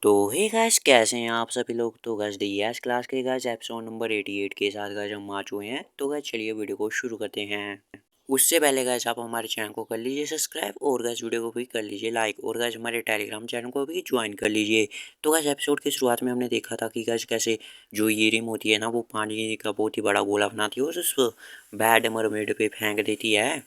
तो hey guys, कैसे हैं आप सभी लोग। तो गाइस डी क्लास के गाइस एपिसोड नंबर 88 के साथ गाइस हम आ चुके हैं। तो गाइस चलिए वीडियो को शुरू करते हैं। उससे पहले गाइस आप हमारे चैनल को कर लीजिए सब्सक्राइब और गाइस वीडियो को भी कर लीजिए लाइक और गाइस हमारे टेलीग्राम चैनल को भी ज्वाइन कर लीजिए। तो गाइस एपिसोड की शुरुआत में हमने देखा था कि गाइस कैसे जो ये रिम होती है ना, वो पानी का बहुत ही बड़ा गोला बनाती है और उस बैड मरमेड पे फेंक देती है।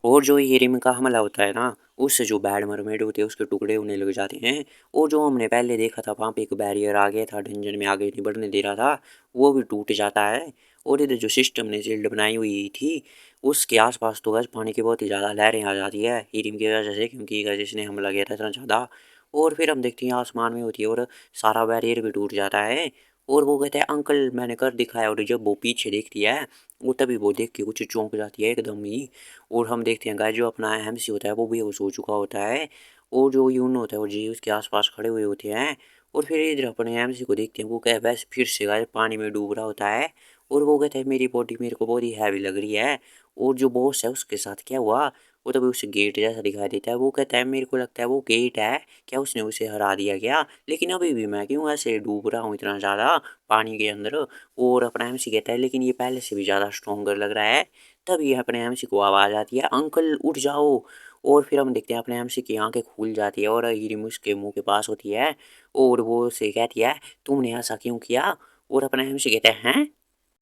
और जो हीरे का हमला होता है ना, उससे जो बैड मरमेड होती है उसके टुकड़े होने लग जाते हैं। और जो हमने पहले देखा था वहाँ पे एक बैरियर आ गया था, डंजन में आगे नहीं बढ़ने दे रहा था, वो भी टूट जाता है। और इधर जो सिस्टम ने शील्ड बनाई हुई थी उसके आसपास तो गैस पानी की बहुत ही ज़्यादा लहरें आ जाती है हीरिम की वजह से, क्योंकि गैस इसने हमला किया था इतना ज़्यादा। और फिर हम देखते हैं आसमान में होती है और सारा बैरियर भी टूट जाता है। और वो कहते हैं अंकल मैंने कर दिखाया। और जब वो पीछे देखती है वो तभी वो देख के कुछ चौंक जाती है एकदम ही। और हम देखते हैं गाइस जो अपना एमसी होता है वो बेहोश हो चुका होता है। और जो यून होता है वो जी उसके आसपास खड़े हुए होते हैं। और फिर इधर अपने एमसी को देखते हैं, वो क्या वैसे फिर से गाइस पानी में डूब रहा होता है। और वो कहता है मेरी बॉडी मेरे को बहुत ही हैवी लग रही है। और जो बॉस है उसके साथ क्या हुआ, वो तभी उसे गेट जैसा दिखाई देता है। वो कहता है मेरे को लगता है वो गेट है, क्या उसने उसे हरा दिया क्या, लेकिन अभी भी मैं क्यों ऐसे डूब रहा हूँ इतना ज़्यादा पानी के अंदर। और अपना एमसी कहता है लेकिन ये पहले से भी ज़्यादा स्ट्रॉन्गर लग रहा है। तभी अपने एमसी को आवाज़ आती है अंकल उठ जाओ। और फिर हम देखते हैं अपने एमसी की आंखें खुल जाती है और हीरिम उसके मुंह के पास होती है। और वो उसे कहती है तुमने ऐसा क्यों किया। और अपना एमसी कहते हैं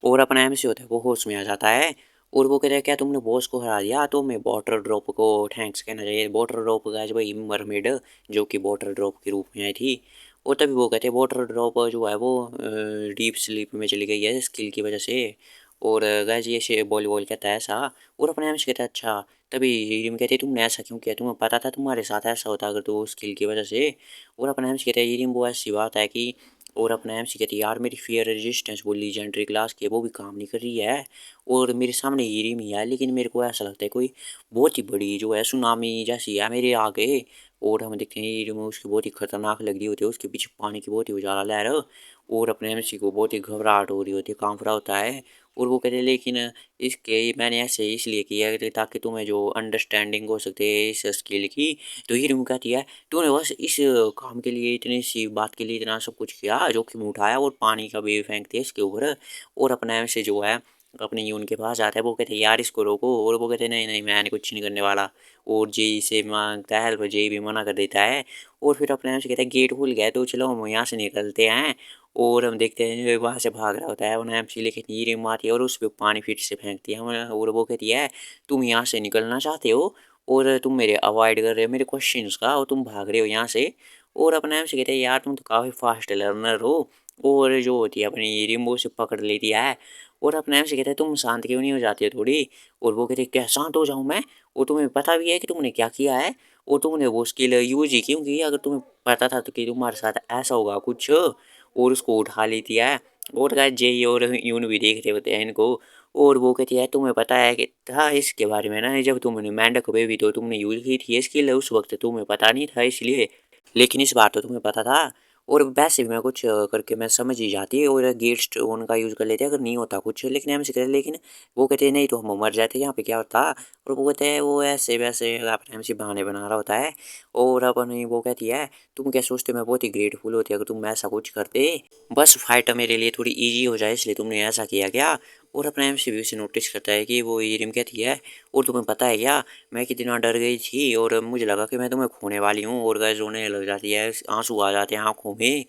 और अपना एमसी होता है वो होश में आ जाता है। और वो कहता है क्या तुमने बॉस को हरा दिया, तो मैं वाटर ड्रॉप को थैंक्स कहना चाहिए। वाटर ड्रॉप का भाई मरमेड जो कि वाटर ड्रॉप के रूप में आई थी। और तभी वो कहते हैं वाटर ड्रॉप जो है वो डीप स्लीप में चली गई है स्किल की वजह से। और गैस ये से वॉलीबॉल कहता है ऐसा। और अपने एम से कहता है अच्छा। तभी रिम कहते है तुमने ऐसा क्यों किया, तुम्हें पता था तुम्हारे साथ ऐसा होता अगर तो स्किल की वजह से। और अपने एम से कहता है रिम वो ऐसी बात है कि। और अपना एम सी कहती है यार मेरी फियर रेजिस्टेंस वो लीजेंडरी क्लास की है वो भी काम नहीं कर रही है। और मेरे सामने ये रिम ही है, लेकिन मेरे को ऐसा लगता है कोई बहुत ही बड़ी जो है सुनामी जैसी है मेरे आगे। और हम देखते हैं ये रिम उसकी बहुत ही खतरनाक लग रही होती है, उसके पीछे पानी की बहुत ही उजाला लहर। और अपने एम सी को बहुत ही घबराहट हो रही होती है, कांफरा होता है। और वो कहते हैं लेकिन इसके मैंने ऐसे इसलिए किया है ताकि तुम्हें जो अंडरस्टैंडिंग हो सकती है इस स्किल की। तो ये रिम कहती है तूने बस इस काम के लिए इतनी सी बात के लिए इतना सब कुछ किया, जोखिम उठाया और पानी का वेव फेंक दिया इसके ऊपर। और अपना से जो है अपने यून के पास आता है, वो कहते हैं यार इसको रोको। और वो कहते हैं नहीं नहीं मैंने कुछ नहीं करने वाला। और जेई से मांगता है हेल्प, जेई भी मना कर देता है। और फिर अपने से कहता है गेट खुल गया तो चलो हम यहाँ से निकलते हैं। और हम देखते हैं वहाँ से भाग रहा होता है उन्हें एमसी, लेकिन ये रिम आती है और उस पर पानी फिर से फेंकती है। और वो कहती है तुम यहाँ से निकलना चाहते हो और तुम मेरे अवॉइड कर रहे हो मेरे क्वेश्चंस का और तुम भाग रहे हो यहाँ से। और अपने से कहते हैं यार तुम तो काफ़ी फास्ट लर्नर हो। और जो होती है अपनी रिम्बो से पकड़ लेती है। और अपने से कहते हैं तुम शांत क्यों नहीं हो जाती हो थोड़ी। और वो कहते हैं क्या शांत हो जाऊँ मैं, और तुम्हें पता भी है कि तुमने क्या किया है और तुमने वो स्किल यूज ही क्यों की, अगर तुम्हें पता था तो कि तुम्हारे साथ ऐसा होगा कुछ। और उसको उठा लेती है। और गाइस जेई और यून भी देख रहे होते हैं इनको। और वो कहती है तुम्हें पता है कि था इसके बारे में ना, जब तुमने मेंढक बेबी तो तुमने यूज की थी स्किल, उस वक्त तुम्हें पता नहीं था इसलिए, लेकिन इस बार तो तुम्हें पता था। और वैसे भी मैं कुछ करके मैं समझ ही जाती और गेट स्टोन का यूज़ कर लेते अगर नहीं होता कुछ, लेकिन एम से कहते लेकिन वो कहते हैं नहीं तो हम मर जाते यहाँ पे क्या होता। और वो कहते हैं वो ऐसे वैसे अपने एम से बहाने बना रहा होता है। और अपन वो कहती है तुम क्या सोचते मैं बहुत ही ग्रेटफुल होती अगर तुम ऐसा कुछ करते, बस फाइट मेरे लिए थोड़ी ईजी हो जाए इसलिए तुमने ऐसा किया क्या। और अपना एम सी भी उसे नोटिस करता है कि वो ये रिम कहती है और तुम्हें पता है क्या मैं कितना डर गई थी और मुझे लगा कि मैं तुम्हें खोने वाली हूँ। और गैस रोने लग जाती है, आंसू आ जाते हैं आंखों में।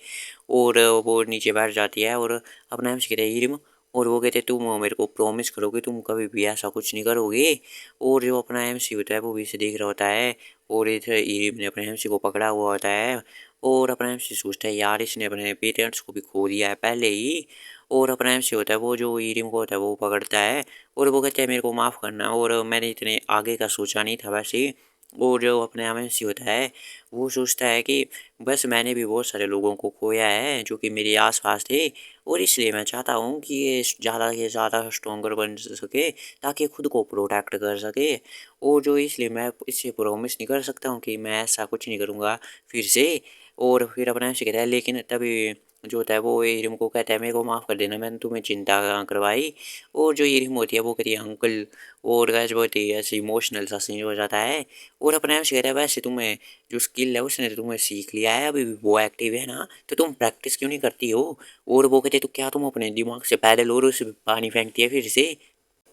और वो नीचे बैठ जाती है और अपना एम से कहते हैं हिरिम। और वो कहते तुम मेरे को प्रॉमिस करो कि तुम कभी भी ऐसा कुछ नहीं करोगे। और जो अपना एम सी होता है वो भी इसे देख रहा होता है। और इधर हिरिम ने अपने एम सी को पकड़ा हुआ होता है। और अपना एम सी सोचता है यार इसने अपने पेरेंट्स को भी खो दिया है पहले ही। और अपना एम सी होता है वो जो हिरिम को होता है वो पकड़ता है। और वो कहते हैं मेरे को माफ़ करना और मैंने इतने आगे का सोचा नहीं था वैसे। और जो अपने आप में सी होता है वो सोचता है कि बस मैंने भी बहुत सारे लोगों को खोया है जो कि मेरे आसपास थे, और इसलिए मैं चाहता हूँ कि ये ज़्यादा से ज़्यादा स्ट्रॉन्गर बन सके ताकि खुद को प्रोटेक्ट कर सके। और जो इसलिए मैं इससे प्रॉमिस नहीं कर सकता हूँ कि मैं ऐसा कुछ नहीं करूँगा फिर से। और फिर अपने से कहता है लेकिन तभी जो होता है वो हीरिम को कहता है मेरे को माफ़ कर देना, मैंने तुम्हें चिंता करवाई। और जो हीरिम होती है वो कहती है अंकल। और गैस बहुत ही ऐसे इमोशनल सा सीन हो जाता है। और अपने आप से कहता है वैसे तुम्हें जो स्किल है उसने तो तुम्हें सीख लिया है, अभी भी वो एक्टिव है ना, तो तुम प्रैक्टिस क्यों नहीं करती हो। और वो कहते तो क्या तुम अपने दिमाग से पैदल और उस पानी फेंकती है फिर से।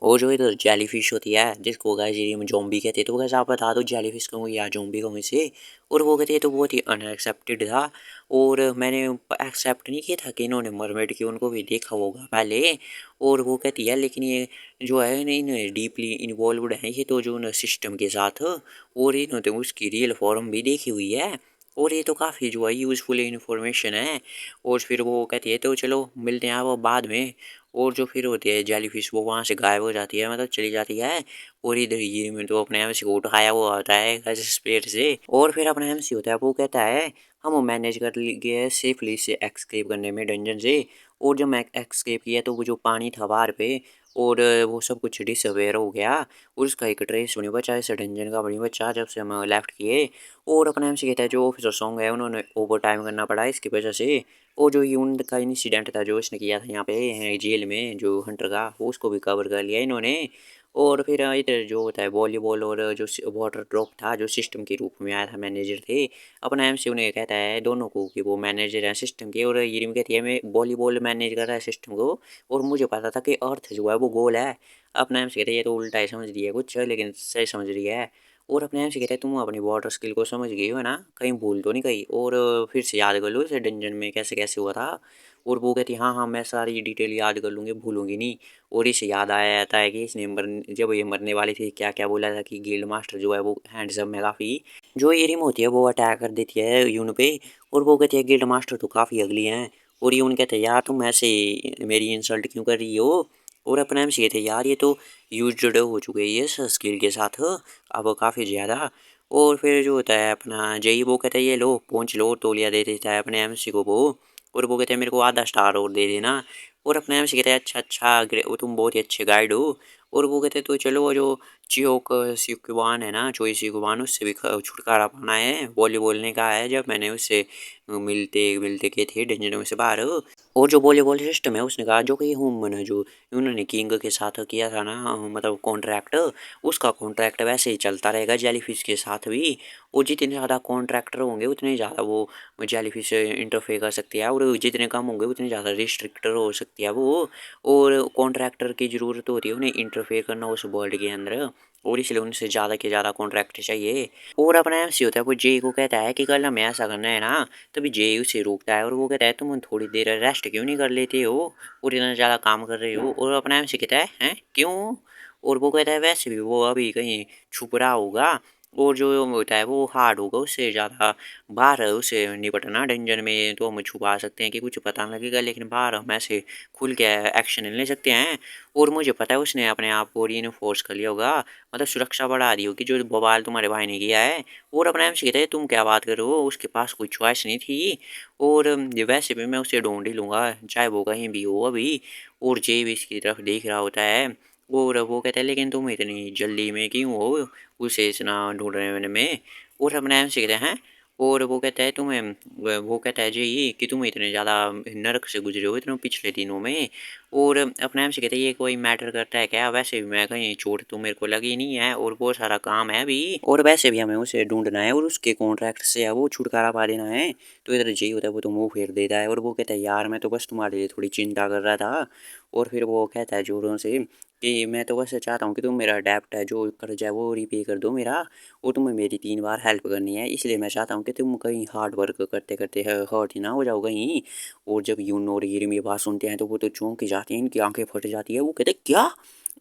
और जो इधर जेलीफिश होती है जिसको गाइस ये जोम्बी कहते हैं, तो गाइस आप बता दो जेलीफिश कहूँ या जोम्बी कहूँ इसे। और वो कहते हैं तो बहुत ही अनएक्सेप्टेड था। और मैंने एक्सेप्ट नहीं किया था कि इन्होंने मरमेड की उनको भी देखा होगा पहले। और वो कहती है लेकिन ये जो है ना इन डीपली इन्वॉल्वड है ये तो जो सिस्टम के साथ। और इन्होंने उसकी रियल फॉर्म भी देखी हुई है। और ये तो काफ़ी जो है यूज़फुल इन्फॉर्मेशन है। और फिर वो कहती है तो चलो मिलते हैं वो बाद में। और जो फिर होती है जेलीफिश वो वहाँ से गायब हो जाती है, मतलब चली जाती है। और इधर ये में तो अपने एमसी को उठाया हुआ होता है स्पेयर से। और फिर अपना एमसी होता है वो कहता है हम मैनेज कर गए सेफली से एक्सकेप करने में डंजन से। और जब मैं एक्सकेप किया तो वो जो पानी था बाहर पे और वो सब कुछ डिसअवेयर हो गया। और उसका एक ट्रेस नहीं बचा इस डंजन का बड़ी बच्चा जब से हम लेफ्ट किए। और अपना एमसी कहता है जो ऑफिसर सॉन्ग है उन्होंने ओवर टाइम करना पड़ा इसकी वजह से। और जो यून का इंसिडेंट था जो इसने किया था यहाँ पे जेल में जो हंटर का, वो उसको भी कवर कर लिया इन्होंने। और फिर इधर जो होता है वॉलीबॉल और जो वाटर ड्रॉप था जो सिस्टम के रूप में आया था मैनेजर थे, अपना एमसी उन्हें कहता है दोनों को कि वो मैनेजर है सिस्टम के। और ये कहती है मैं वॉलीबॉल मैनेज कर रहा है सिस्टम को। और मुझे पता था कि अर्थ जो है वो गोल है। अपना एमसी कहते हैं ये तो उल्टा ही समझ रही है कुछ लेकिन सही समझ रही है। और अपने आप से कहता है तुम अपनी वाटर स्किल को समझ गई हो ना, कहीं भूल तो नहीं गई। और फिर से याद कर लो इसे डंजन में कैसे कैसे हुआ था। और वो कहती है हाँ हाँ मैं सारी डिटेल याद कर लूँगी भूलूंगी नहीं। और इसे याद आया जाता है कि इसने जब ये मरने वाली थी क्या क्या बोला था कि गिल्ड मास्टर जो है वो हैंडसम है काफ़ी। जो ये रिम होती है वो अटैक कर देती है यून पे। और वो कहती है गिल्ड मास्टर तो काफ़ी अगली हैं। और यून कहते हैं यार तुम ऐसे मेरी इंसल्ट क्यों कर रही हो। और अपने आप से कहते हैं यार ये तो यूज्ड हो चुके हैं ये इस स्किल के साथ अब काफ़ी ज़्यादा। और फिर जो होता है अपना जय वो कहता है ये लो पहुँच लो तौलिया दे देता है अपने एमसी को वो। और वो कहते हैं मेरे को आधा स्टार और दे देना। और अपने एमसी कहता है अच्छा अच्छा वो तुम बहुत ही अच्छे गाइड हो। और वो कहते हैं तो चलो वो जो चियोक सिकुवान है ना चोई सिकुवान उससे भी छुटकारा पाना है। वॉलीबॉल ने कहा है जब मैंने उससे मिलते मिलते के थे डेंजर में से बाहर। और जो वॉलीबॉल सिस्टम है उसने कहा जो कि ह्यूमन है जो उन्होंने किंग के साथ किया था ना मतलब कॉन्ट्रैक्ट, उसका कॉन्ट्रैक्ट वैसे ही चलता रहेगा जेलीफिश के साथ भी। और जितने ज़्यादा कॉन्ट्रैक्टर होंगे उतने ज़्यादा वो जेलीफिश इंटरफेयर कर सकती है और जितने कम होंगे उतने ज़्यादा रिस्ट्रिक्टर हो सकती है वो। और कॉन्ट्रैक्टर की ज़रूरत होती है उन्हें इंटरफेयर करना उस वर्ल्ड के अंदर। और इसलिए उनसे ज़्यादा के ज़्यादा कॉन्ट्रैक्ट चाहिए। और अपना एम सी होता है वो जे को कहता है कि कल हमें ऐसा करना है ना, तभी जे उसे रोकता है और वो कहता है तुम थोड़ी देर रेस्ट क्यों नहीं कर लेते हो और इतना ज़्यादा काम कर रहे हो। और अपना एम सी कहता है हैं क्यों। और वो कहता है वैसे भी वो अभी कहीं छुप रहा होगा और जो होता है वो हार्ड होगा उससे ज़्यादा। बाहर उसे निपटना डेंजर में तो हम छुपा सकते हैं कि कुछ पता नहीं लगेगा, लेकिन बाहर हम ऐसे खुल के एक्शन ले सकते हैं। और मुझे पता है उसने अपने आप को रीइंफोर्स कर लिया होगा, मतलब सुरक्षा बढ़ा दी होगी जो बवाल तुम्हारे भाई ने किया है। और अपने एम से कहते हैं तुम क्या बात कर रहे हो, उसके पास कोई चॉइस नहीं थी। और वैसे भी मैं उसे ढूंढ ही लूँगा चाहे वो कहीं भी हो अभी। और जे भी इसकी तरफ देख रहा होता है। और वो कहता है लेकिन तुम इतनी जल्दी में क्यों हो उसे इतना ढूंढने में। और अपने एम से कहते हैं और वो कहता है तुम्हें वो कहता है जी कि तुम इतने ज़्यादा नरक से गुजरे हो इतने पिछले दिनों में। और अपने आप से कहते हैं ये कोई मैटर करता है क्या, वैसे भी मैं कहीं चोट तो मेरे को लगी नहीं है और बहुत सारा काम है अभी। और वैसे भी हमें उसे ढूंढना है और उसके कॉन्ट्रैक्ट से है वो छुटकारा पा देना है। तो इधर जी होता है वो तो मुंह फेर देता है और वो कहता है यार मैं तो बस तुम्हारे लिए थोड़ी चिंता कर रहा था। और फिर वो कहता है जोरों से कि मैं तो बस चाहता हूँ कि तुम मेरा डेब्ट है जो कर्जा है वो रीपे कर दो मेरा। और तुम्हें मेरी 3 बार हेल्प करनी है इसलिए मैं चाहता हूँ कि तुम कहीं हार्ड वर्क करते करते हर्ट ही ना हो जाओ कहीं। और जब यून और हीरम ये बात सुनते हैं तो वो तो चौंक के जाते हैं, इनकी आंखें फट जाती है। वो कहते हैं क्या।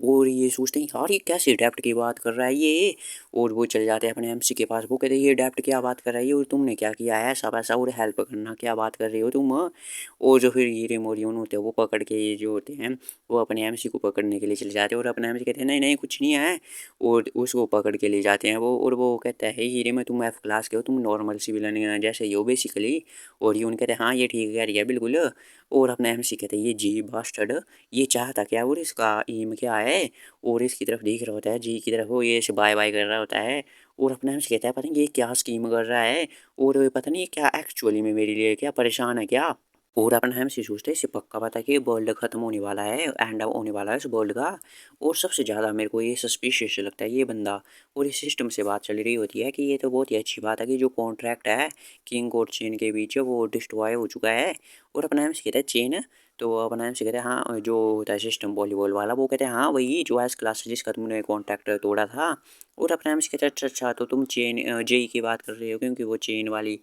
और ये सोचते हैं यार ये कैसे डेप्ट की बात कर रहा है ये। और वो चले जाते हैं अपने एमसी के पास, वो कहते हैं ये डेप्ट क्या बात कर रहा है ये और तुमने क्या किया है ऐसा वैसा और हेल्प करना क्या बात कर रहे हो तुम। और जो फिर हीरे और यून होते हैं वो पकड़ के ये जो होते हैं वो अपने एमसी को पकड़ने के लिए चले जाते हैं। और अपने एमसी कहते हैं नहीं नहीं कुछ नहीं है। और उसको पकड़ के ले जाते हैं वो। और वो कहता है हीरे में तुम एफ क्लास के हो, तुम नॉर्मल सिविलियन जैसे ही हो बेसिकली। और यून कहते हैं हाँ ये ठीक कह रही है बिल्कुल। और अपना एमसी कहते हैं ये जी बास्टर्ड ये चाहता क्या और इसका एम क्या है। और इसकी तरफ देख रहा होता है जी की तरफ, वो ये से बाय बाय कर रहा होता है। और अपना एमसी कहता है पता नहीं ये क्या स्कीम कर रहा है और पता नहीं ये क्या एक्चुअली में मेरे लिए क्या परेशान है क्या। और अपन हम से सोचते हैं इसे पक्का पता है कि वर्ल्ड खत्म होने वाला है, एंड होने वाला है इस वर्ल्ड का। और सबसे ज़्यादा मेरे को ये सस्पिशियस लगता है ये बंदा। और इस सिस्टम से बात चल रही होती है कि ये तो बहुत ही अच्छी बात है कि जो कॉन्ट्रैक्ट है किंग और चेन के बीच वो डिस्ट्रॉय हो चुका है। और अपना हमसे कहता है चेन, तो अपना हमसे कहते हैं हाँ जो होता है सिस्टम वॉलीबॉल वाला, वो कहते हैं हाँ वही जो एस क्लास जिसका तुमने कॉन्ट्रैक्ट तोड़ा था। और अपना हमसे कहते हैं अच्छा अच्छा, तो तुम चेन जेई की बात कर रहे हो क्योंकि वो चेन वाली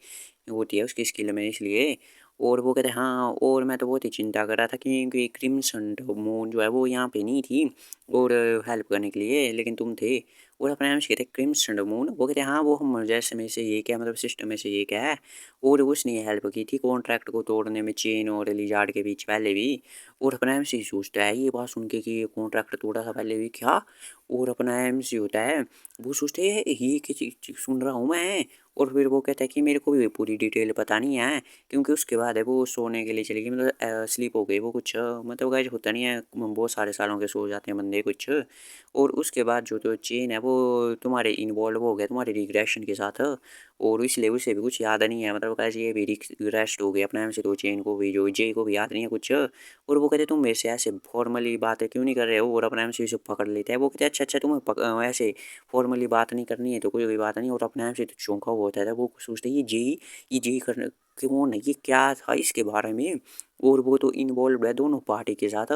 होती है उसकी स्किल में, इसलिए। और वो कहते हैं हाँ, और मैं तो बहुत ही चिंता कर रहा था क्योंकि क्रिम्सन मून जो है वो यहाँ पे नहीं थी और हेल्प करने के लिए, लेकिन तुम थे। और अपने नाम से कहते हैं क्रिम्सन मून, वो कहते हैं हाँ वो हम जैसे में से ये क्या मतलब सिस्टम में से ये क्या है। और उसने हेल्प की थी कॉन्ट्रैक्ट को तोड़ने में चेन और लिजार्ड के बीच पहले भी। और अपना एम सी सोचता है ये बात सुन के कि ये कॉन्ट्रैक्ट तोड़ा था पहले भी क्या। और अपना एम सी होता है, वो सोचते हैं ये क्या चीज़ सुन रहा हूँ मैं। और फिर वो कहता है कि मेरे को भी पूरी डिटेल पता नहीं है, क्योंकि उसके बाद है वो सोने के लिए चली गई, मतलब स्लीप हो गई वो कुछ, मतलब गाइस होता नहीं है बहुत सारे सालों के सो जाते हैं बंदे कुछ। और उसके बाद जो तो चेन है वो तुम्हारे इन्वॉल्व हो गया तुम्हारे रिग्रेशन के साथ। और इसलिए उसे भी कुछ याद नहीं है, मतलब गाइस ये भी रिग्रेस्ट हो गया अपने हम से, तो चेन को भी जो जे को भी याद नहीं है कुछ। और वो कहते तुम मेरे से ऐसे फॉर्मली बातें क्यों नहीं कर रहे हो, और अपने हम से उसे पकड़ लेता है। वो कहते अच्छा अच्छा तुम्हें ऐसे फॉर्मली बात नहीं करनी है तो कोई बात नहीं। और अपने आप से तो चौंका हुआ होता है, वो सोचते हैं ये जेई करने कौन है, ये क्या था इसके बारे में। और वो तो इन्वॉल्व है दोनों पार्टी के साथ,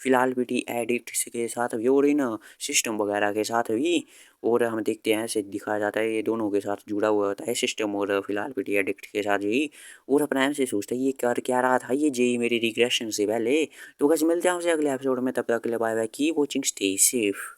फिलहाल भी एडिक्ट के साथ भी और इन सिस्टम वगैरह के साथ भी। और हम देखते हैं ऐसे दिखाया जाता है ये दोनों के साथ जुड़ा हुआ होता है सिस्टम और फिलहाल भी एडिक्ट के साथ ही। और अपना ऐसे सोचते हैं ये कर क्या रहा था ये जेई मेरी रिग्रेशन से पहले। तो कैसे मिलते हैं हमसे अगले एपिसोड में, तब तक के लिए बाय बाय, की वॉचिंग, स्टे सेफ।